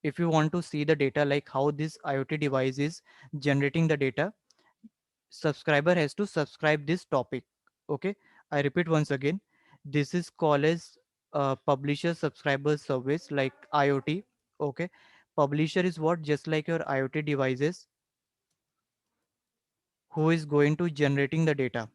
If you want to see the data, like how this IoT device is generating the data, subscriber has to subscribe this topic. Okay, I repeat once again, this is called as publisher subscriber service, like IoT. Okay, publisher is what, just like your IoT devices, who is going to generating the data,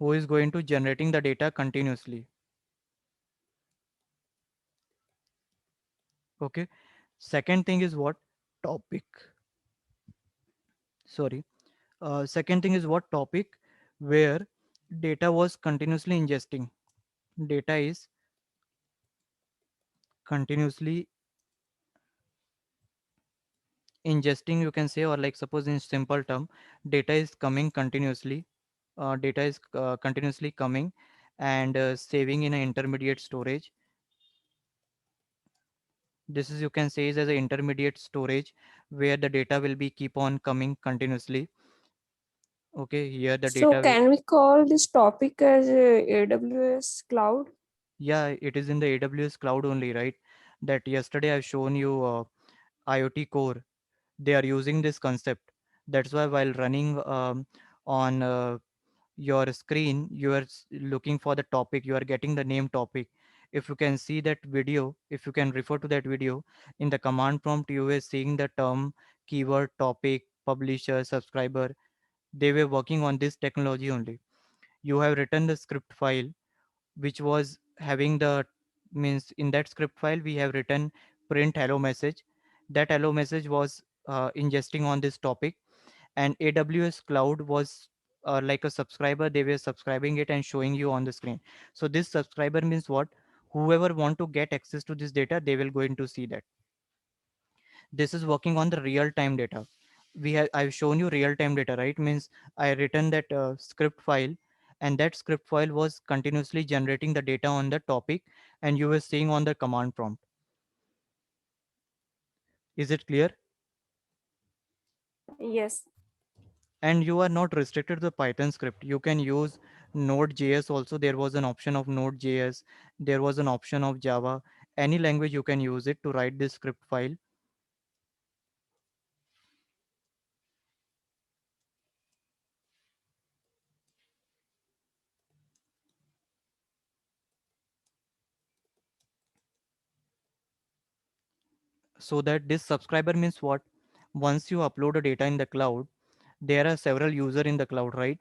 who is going to generating the data continuously. Okay, second thing is what, topic, sorry, second thing is what, topic, where data was continuously ingesting, data is continuously ingesting, you can say, or like suppose in simple term, data is coming continuously, data is continuously coming and saving in an intermediate storage. This is, you can say, is as an intermediate storage where the data will be keep on coming continuously. Okay, here the So data will, can we call this topic as AWS cloud? yeah, it is in the AWS cloud only, right? That yesterday I've shown you, IoT core, they are using this concept. That's why while running on your screen, you are looking for the topic, you are getting the name topic. If you can see that video, if you can refer to that video, in the command prompt you were seeing the term, keyword, topic, publisher, subscriber. They were working on this technology only. You have written the script file which was having the, means in that script file we have written print hello message. That hello message was ingesting on this topic, and AWS cloud was like a subscriber, they were subscribing it and showing you on the screen. So this subscriber means what, whoever want to get access to this data, they will going to see that. This is working on the real time data. We have, I've shown you real time data, right? Means I written that script file, and that script file was continuously generating the data on the topic, and you were seeing on the command prompt. Is it clear? Yes. And you are not restricted to the Python script, you can use Node.js also. There was an option of Node.js, there was an option of Java. Any language you can use it to write this script file. So that this subscriber means what, once you upload a data in the cloud, there are several user in the cloud, right?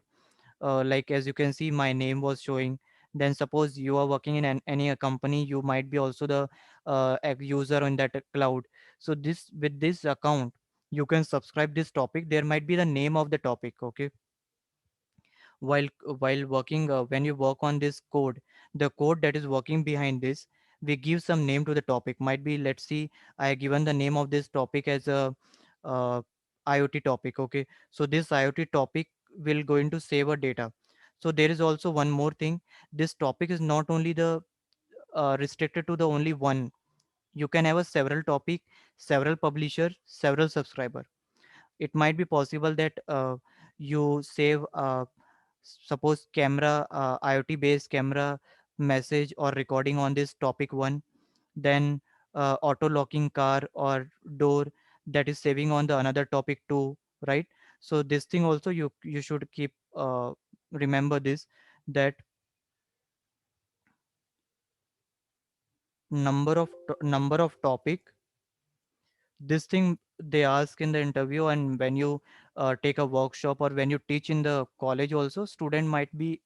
Like as you can see, my name was showing. Then suppose you are working in any a company, you might be also the a user in that cloud. So this, with this account, you can subscribe this topic, there might be the name of the topic. Okay, while working, when you work on this code, the code that is working behind this, we give some name to the topic. Might be, let's see, I have given the name of this topic as a uh, IoT topic. Okay, so this IoT topic will going to save a data. So there is also one more thing, this topic is not only the restricted to the only one. You can have a several topic, several publisher, several subscriber. It might be possible that you save suppose camera, IoT based camera message or recording on this topic one, then auto locking car or door, that is saving on the another topic two, right? So this thing also you should keep remember this, that number of topic, this thing they ask in the interview, and when you take a workshop or when you teach in the college also, student might be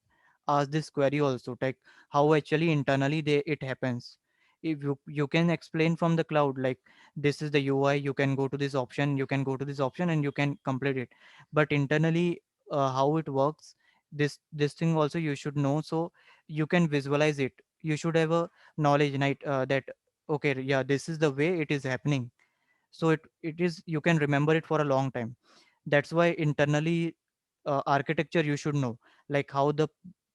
asked this query also, like how actually internally they it happens. If you can explain from the cloud, like this is the UI, you can go to this option, you can go to this option and you can complete it. But internally, how it works, this thing also you should know, so you can visualize it. You should have a knowledge, right? That okay, yeah, this is the way it is happening. So it is, you can remember it for a long time. That's why internally, architecture you should know, like how the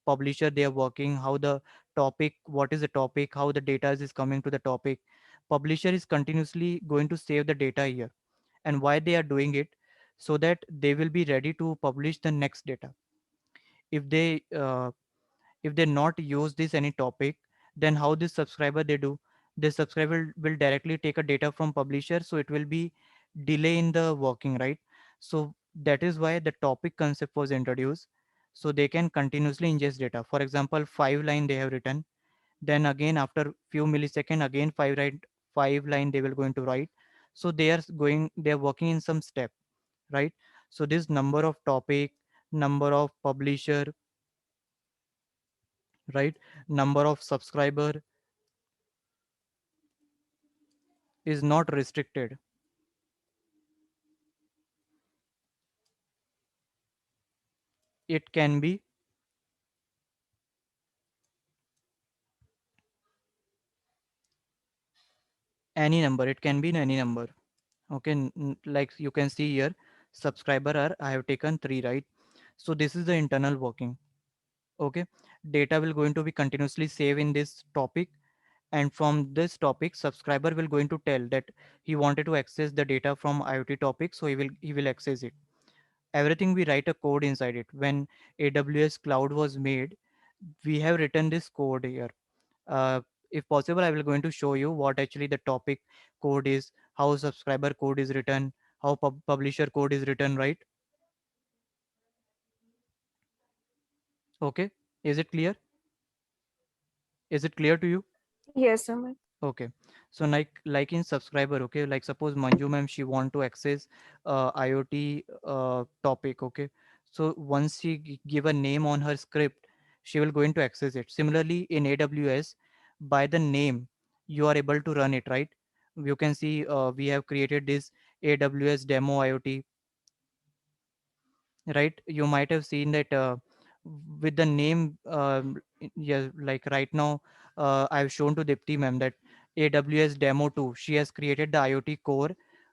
publisher they are working, how the topic, what is the topic, how the data is coming to the topic. Publisher is continuously going to save the data here. And why they are doing it, so that they will be ready to publish the next data. If they if they not use this any topic, then how this subscriber they do, this subscriber will directly take a data from publisher, so it will be delay in the working, right? So that is why the topic concept was introduced, so they can continuously ingest data. For example, 5 line they have written, then again after few millisecond again 5 line they will going to write. So they are working in some step, right? So this number of topic, number of publisher, right, number of subscriber is not restricted. It can be any number, it can be in any number. Okay, like you can see here, subscriber are I have taken 3, right? So this is the internal working. Okay, data will going to be continuously save in this topic, and from this topic subscriber will going to tell that he wanted to access the data from IoT topic, so he will access it. Everything we write a code inside it. When AWS cloud was made, we have written this code here. uh, if possible, I will going to show you what actually the topic code is, how subscriber code is written, how publisher code is written, right? Okay, is it clear? Is it clear to you? Yes, Amit. Okay, so like in subscriber, okay, like suppose Manju ma'am she want to access IoT topic, okay. So once she give a name on her script, she will going to access it. Similarly in AWS, by the name you are able to run it, right? You can see we have created this AWS demo IoT, right? You might have seen that with the name, yeah, like right now, I've shown to Dipti ma'am that AWS demo 2, she has created the IoT core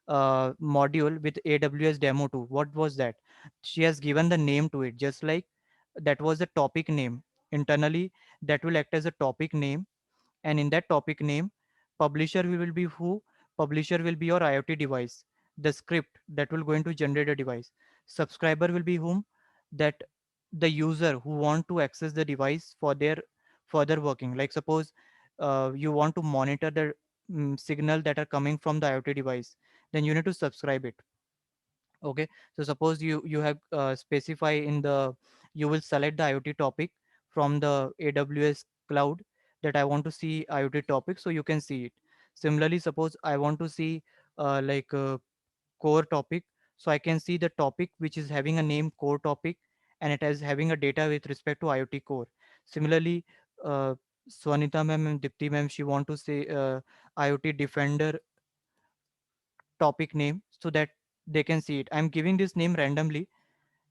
module with AWS demo 2. What was that? She has given the name to it, just like that was the topic name. Internally that will act as a topic name, and in that topic name, publisher will be who? Publisher will be your IoT device, the script that will going to generate a device. Subscriber will be whom? That the user who want to access the device for their further working. Like suppose you want to monitor the signal that are coming from the IoT device, then you need to subscribe it. Okay, so suppose you have specify in the, you will select the IoT topic from the AWS cloud, that I want to see IoT topic, so you can see it. Similarly, suppose I want to see core topic, so I can see the topic which is having a name core topic, and it is having a data with respect to IoT core. Similarly, uh, Swanita ma'am and Dipti ma'am, she want to say IoT defender topic name, so that they can see it. I'm giving this name randomly,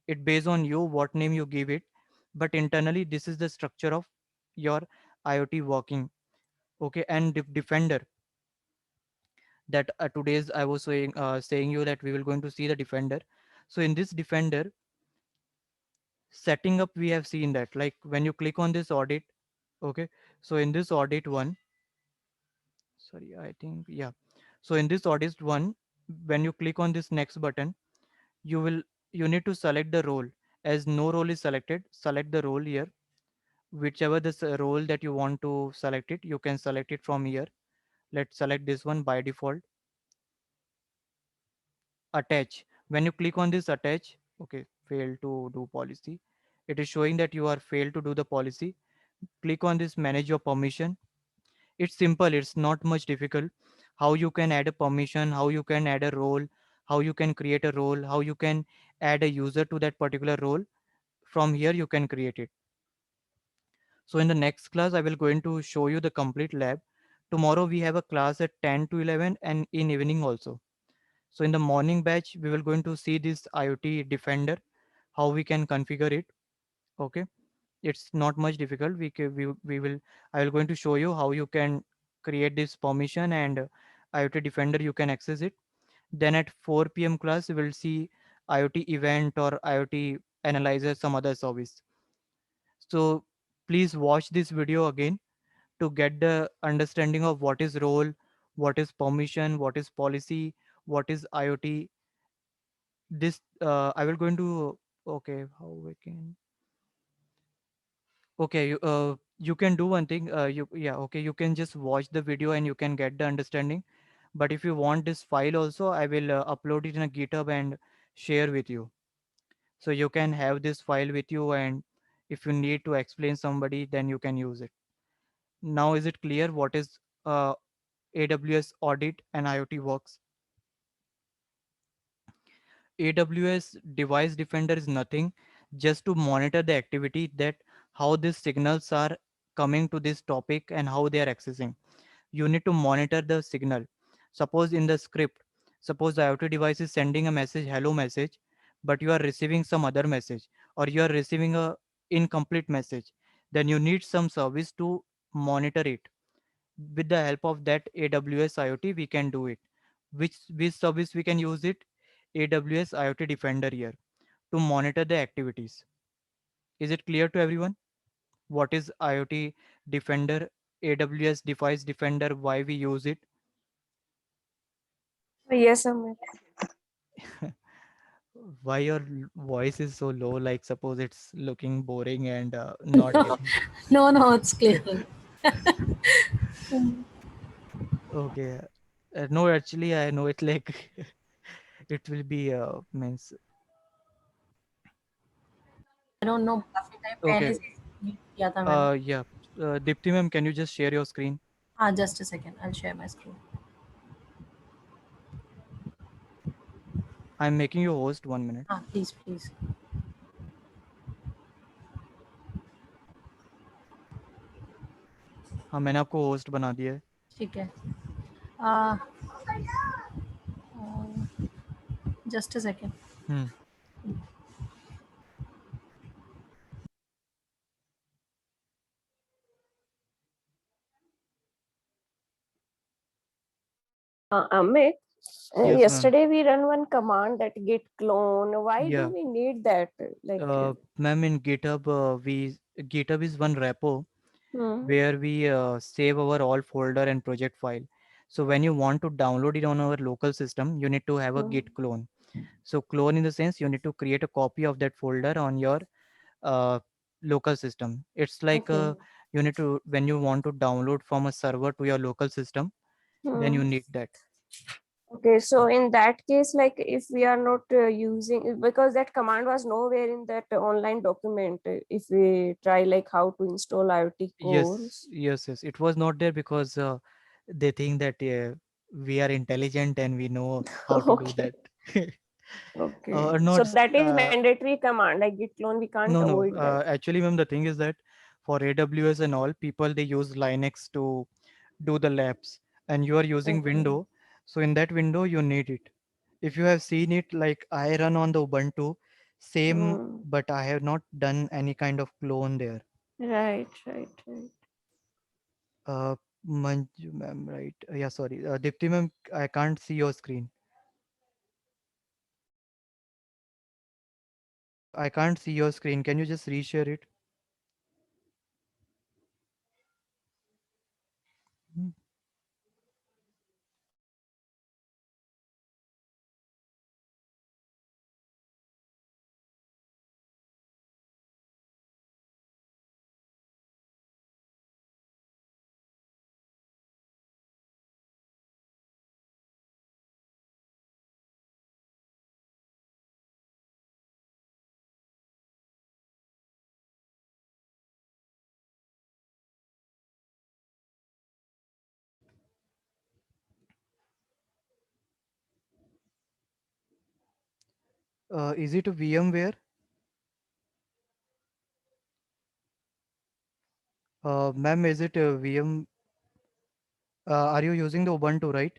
it based on you what name you give it, but internally this is the structure of your IoT working. Okay, and defender, that today's I was saying you that we will going to see the defender. So in this defender setting up, we have seen that like when you click on this audit, okay, so in this audit one, sorry, I think, yeah, so in this audit one, when you click on this next button, you will, you need to select the role. As no role is selected, select the role here, whichever this role that you want to select it, you can select it from here. Let's select this one by default. Attach, when you click on this attach, okay, fail to do policy, it is showing that you are failed to do the policy. Click on this manage your permission. It's simple, it's not much difficult. How you can add a permission, how you can add a role, how you can create a role, how you can add a user to that particular role, from here you can create it. So in the next class, I will going to show you the complete lab. Tomorrow we have a class at 10 to 11 and in evening also. So in the morning batch, we will going to see this IoT Defender, how we can configure it. Okay, it's not much difficult. We will, I will going to show you how you can create this permission, and IoT Defender you can access it. Then at 4 p.m. class, we will see IoT event or IoT analyzer, some other service. So please watch this video again to get the understanding of what is role, what is permission, what is policy, what is IoT, this I will going to, okay, how we can, okay, you can do one thing, you, yeah, okay, you can just watch the video and you can get the understanding. But if you want this file also, I will upload it in a GitHub and share with you, so you can have this file with you, and if you need to explain somebody, then you can use it. Now is it clear what is uh, AWS audit and IoT works? AWS device defender is nothing, just to monitor the activity, that how these signals are coming to this topic and how they are accessing. You need to monitor the signal. Suppose in the script, suppose the IoT device is sending a message, hello message, but you are receiving some other message, or you are receiving a incomplete message, then you need some service to monitor it. With the help of that AWS IoT, we can do it. Which service we can use it? AWS IoT Defender here, to monitor the activities. Is it clear to everyone? What is IoT Defender, AWS Device Defender, why we use it? Yes, Amit. Why your voice is so low? Like suppose it's looking boring and not No, getting. no, no, it's clear. Okay. No, actually, I know it like it will be means. I don't know, काफी time पहले Okay. से किया था मैंने. Yeah. Dipti ma'am, can you just share your screen? हाँ, just a second, I'll share my screen. I'm making you host 1 minute. हाँ, please, please. हाँ, मैंने आपको होस्ट बना दिया है. ठीक है. uh, just a second. Hmm. Amit, Yes, ma'am. yesterday we run one command that git clone. Why do Yeah. we need that? Like, Ma'am, in GitHub, GitHub is one repo hmm, where we save our all folder and project file. So when you want to download it on our local system, you need to have a hmm. git clone. So clone in the sense you need to create a copy of that folder on your uh, local system. It's like Okay. you need to, when you want to download from a server to your local system, then you Hmm. need that. Okay, so in that case, like if we are not using, because that command was nowhere in that online document, if we try like how to install IoT Yes, cores. yes, yes. It was not there because they think that we are intelligent and we know how to do Okay, that. okay. Not. So that is mandatory command, like git clone, we can't No, no. avoid that. Actually, ma'am, the thing is that for AWS and all, people they use Linux to do the labs, and you are using Okay. Window. So in that window, you need it. If you have seen it, like I run on the Ubuntu, same, Hmm. but I have not done any kind of clone there. Right, right, right. Uh, Manju ma'am, right? Yeah, sorry. Dipti ma'am, I can't see your screen. I can't see your screen. Can you just reshare it? Hmm. Is it a VMware? Ma'am, is it a VM? Are you using the Ubuntu, right?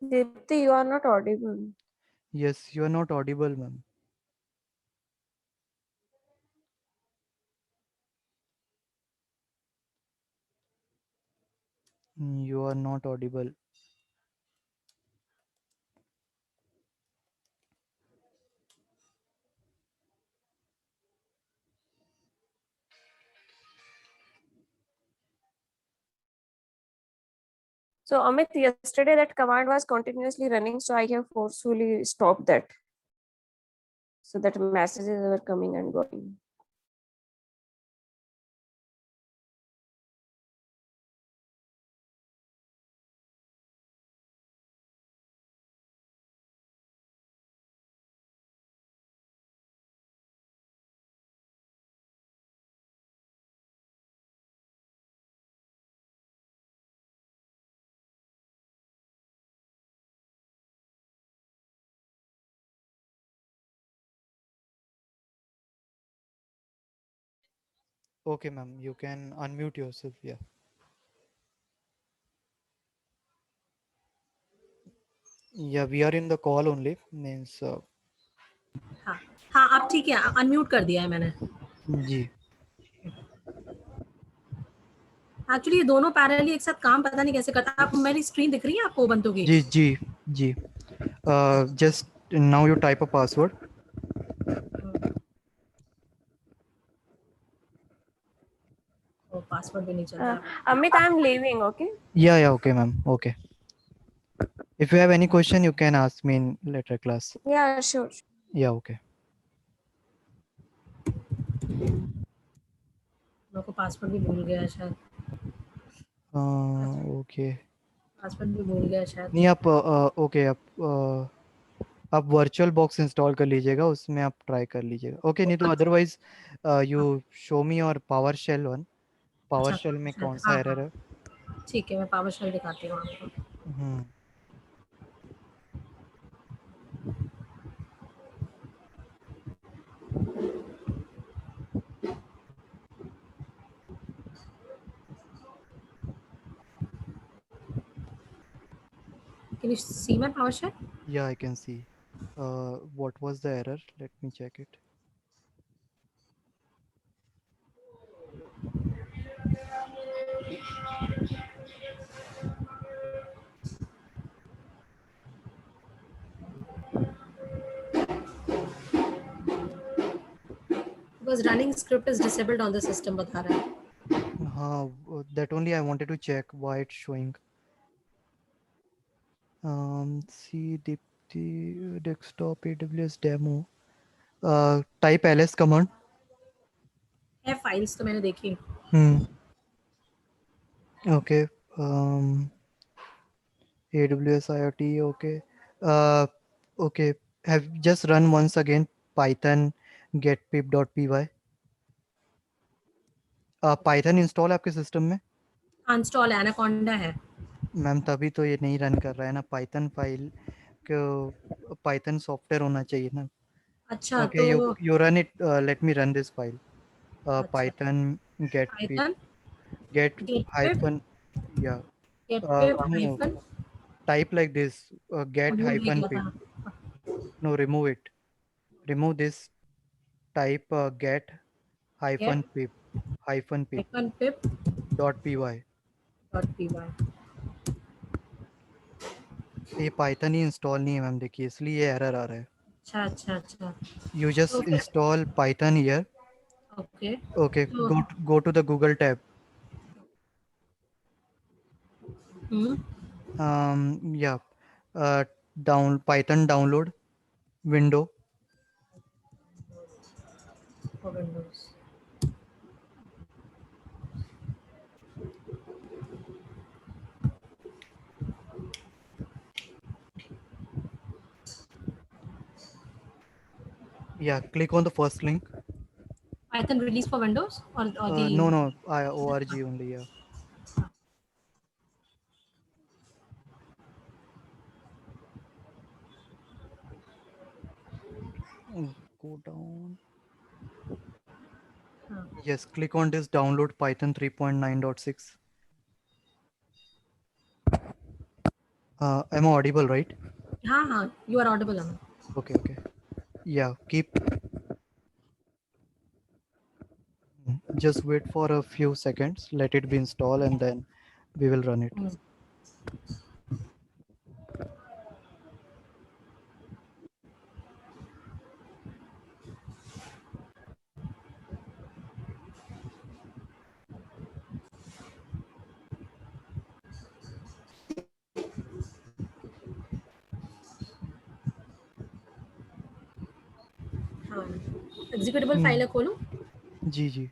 Dipti, you are not audible. Yes, you are not audible, ma'am. You are not audible. So Amit, yesterday that command was continuously running, so I have forcefully stopped that. So that messages were coming and going. Okay, ma'am, you can unmute yourself. Yeah. Yeah, we are in the call only. Means, हाँ हाँ, अब ठीक है, unmute कर दिया है मैंने. जी actually ये दोनों पैरेलली एक साथ काम पता नहीं कैसे करता. आप मेरी स्क्रीन दिख रही है आपको बंतु की? जी जी जी. Just now you type a password. वो पासवर्ड भी नहीं चल रहा है. Amit, I'm leaving. Okay. Yeah, okay, ma'am. Okay. If you have any question, you can ask me in later class. Yeah, sure. Yeah, okay. मेरे को password भी भूल गया है शायद. Okay. पासवर्ड भी भूल गया है शायद. नहीं आप ओके आप वर्चुअल बॉक्स इंस्टॉल कर लीजिएगा, उसमें आप ट्राई कर लीजिएगा. ओके, नहीं तो अदरवाइज यू शो मी और पावर शेल वन. पावर अच्छा शेल में कौन सा हाँ एरर हाँ, है? ठीक है, मैं पावर शेल दिखाती हूँ आपको. Hmm. Can you see my PowerShell? Yeah, I can see. What was the error? Let me check it. Because running script is disabled on the system बता रहा है. That only I wanted to check why it's showing. See the desktop AWS demo. Type ls command. है files तो मैंने देखी. Hmm. Okay. Um, AWS IoT. Okay. Uh, okay. Have just run once again Python getpip.py. Python install आपके system में? Uninstall anaconda है. Ma'am तभी तो ये नहीं रन कर रहा है ना. पाइथन फाइल को पाइथन सॉफ्टवेयर होना चाहिए ना. अच्छा Okay, तो you run it. Let me run this file. अच्छा, Python get pip Python get get pip hyphen. Yeah. Get pip No, hyphen. type like this. Get भूल भी hyphen गया pip. था. No, remove it. Remove this. Type get get hyphen pip hyphen pip dot py. Dot P Y. ये Python ही install नहीं है ma'am, देखिए इसलिए ये एरर आ रहा है. अच्छा अच्छा अच्छा. You तो just फिर install Python here. Okay. Okay, तो go to the Google tab. Hmm, Yeah. Down Python download window. For Windows. Yeah, click on the first link. Python release for Windows और दी. No, org only. Yeah. Go down. हाँ Yes, click on this download Python 3.9.6. Am I audible, right? हाँ हाँ, you are audible. Okay. Yeah, just wait for a few seconds. Let it be installed and then we will run it. Executable file है, खोलूं? जी जी।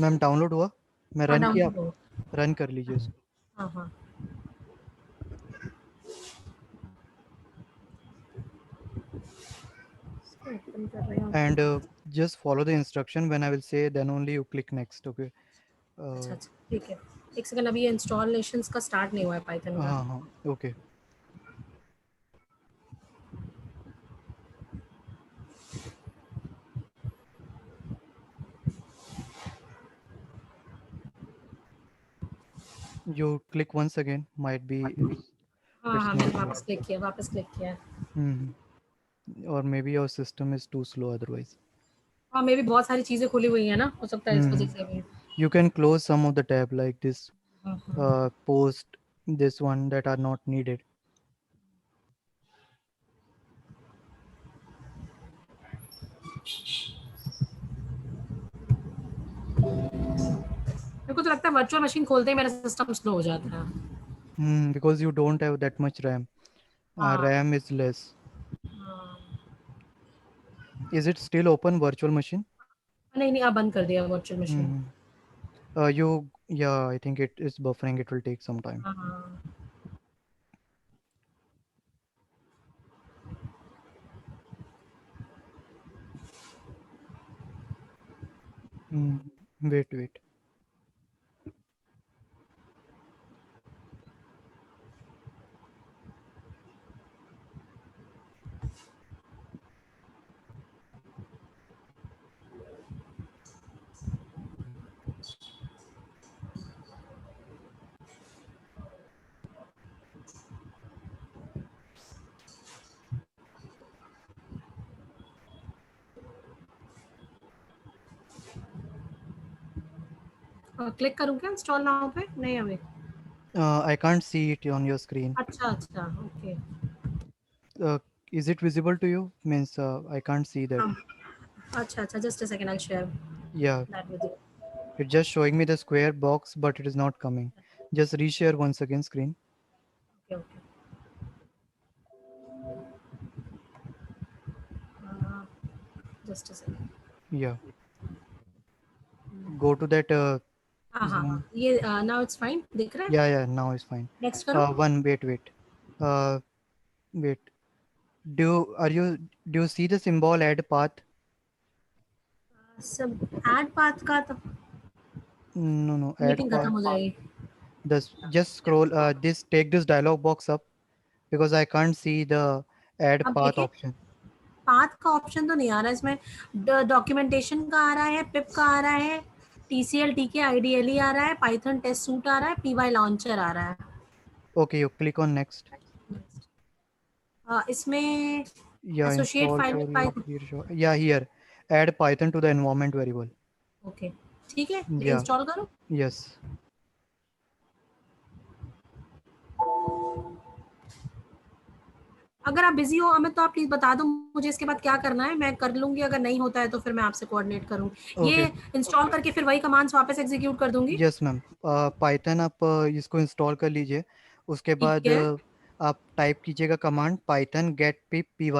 Ma'am download हुआ, मैं हाँ, run किया, download हो। Run कर लीजिए उसको। हाँ हाँ, इसको ओपन कर रहे एंड हैं। just follow the instruction when I will say, then only you click next, okay? अच्छा uh, अच्छा, ठीक है। एक सेकंड, अभी इंस्टॉलेशंस का स्टार्ट नहीं हुआ है पाइथन का। हाँ हाँ okay. You click once again, might be हाँ it's हाँ, not मैंने showing. वापस क्लिक किया, वापस क्लिक किया। Or maybe your system is too slow otherwise. हाँ, मे भी बहुत सारी चीज़ें खुली हुई है ना, हो सकता है इस वजह hmm से भी। you can close some of the tab like this, हाँ हाँ, post, this one that are not needed. मेरे को तो लगता है वर्चुअल मशीन खोलते ही मेरा सिस्टम स्लो हो जाता है। Because you don't have that much RAM. हाँ RAM is less. हाँ। Is it still open, virtual machine? नहीं नहीं, अब बंद कर दिया virtual machine. hmm yeah, I think it is buffering, it will take some time. हाँ, Wait. क्लिक करूँ क्या इंस्टॉल नाउ पे? नहीं अभी। I can't see it on your screen. अच्छा अच्छा, okay. uh, is it visible to you? Means I can't see that. हाँ, अच्छा अच्छा, just a second, I share Yeah, that with you. it's just showing me the square box, but it is not coming. Just reshare once again screen. Okay okay, just a second. Yeah, go to that हाँ हाँ हाँ, Zoom. ये now it's fine, दिख रहा है? Yeah, now it's fine. Next करो। One, wait. Uh, wait. Do you see the symbol add path? सब add path का तो No, add मीटिंग खत्म path. हो जाएगी। This just scroll. Take this dialog box up because I can't see the add अब path देखें, option. Path का option तो नहीं आ रहा है इसमें। डॉक्यूमेंटेशन का आ रहा है, पिप का आ रहा है, टीसीएल टीके आईडीएलई आ रहा है, पाइथन टेस्ट सूट आ रहा है, पीवाई लॉन्चर आ रहा है। Okay, you click on next. इसमें Yeah, associate install file for with you. Python. Here, yeah, here. Add Python to the environment variable. Okay, ठीक है, Yeah, इंस्टॉल करो। yes. अगर आप बिजी हो अमित तो आप प्लीज बता दो मुझे इसके बाद क्या करना है, मैं कर लूंगी। अगर नहीं होता है तो फिर मैं आपसे कोऑर्डिनेट करूंगी। Okay. ये इंस्टॉल करके फिर वही कमांड्स वापस एग्जीक्यूट कर दूंगी। Yes, ma'am. पाइथन आप इसको इंस्टॉल कर लीजिए। उसके ठीक बाद है, आप टाइप कीजिएगा कमांड पाइथन गेट पिप py।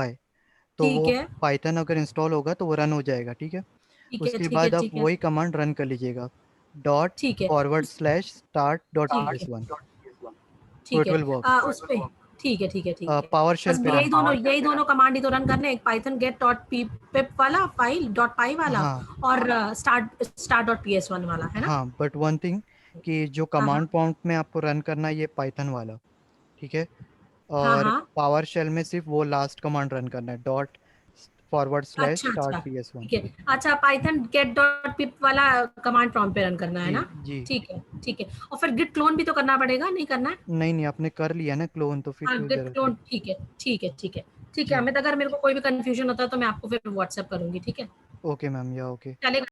तो ठीक वो है, पाइथन अगर इंस्टॉल होगा तो वो रन हो जाएगा, ठीक है। ठीक है, उसके ठीक है, बाद आप ठीक है, वही कमांड रन कर लीजिएगा, डॉट ठीक है, forward slash start dot P ठीक एस है, वन तो ठीक इट है। Will work. उस पे ठीक है, ठीक है, ठीक है। पावर शेल बस पे रन कीजिए। यही दोनों कमांड ही तो रन करने, एक पाइथन गेट डॉट पी पिप वाला फाइल डॉट पाई वाला, हाँ और start dot P S one वाला, है ना? हाँ, बट वन थिंग कि जो हाँ कमांड हाँ प्रॉम्प्ट में आपको रन करना है ये पाइथन वाला, ठीक है। हाँ और हाँ, पावर शेल में सिर्फ वो लास्ट कमांड रन करना है, डॉट // अच्छा start अच्छा ps1। ठीक है। अच्छा पाइथन गेट डॉट पिप वाला कमांड प्रॉम्प्ट पे रन करना है जी ना? जी। ठीक है ठीक है। और फिर गिट क्लोन भी तो करना पड़ेगा, नहीं करना है? नहीं नहीं, आपने कर लिया ना क्लोन, तो फिर हाँ कोई गिट जरूरत क्लोन नहीं। ठीक है ठीक है ठीक है ठीक है जी। अमित, अगर मेरे को कोई भी कंफ्यूजन होता है तो मैं आपको फिर व्हाट्सएप करूंगी, ठीक है? ओके मैम, या ओके। चलेगा।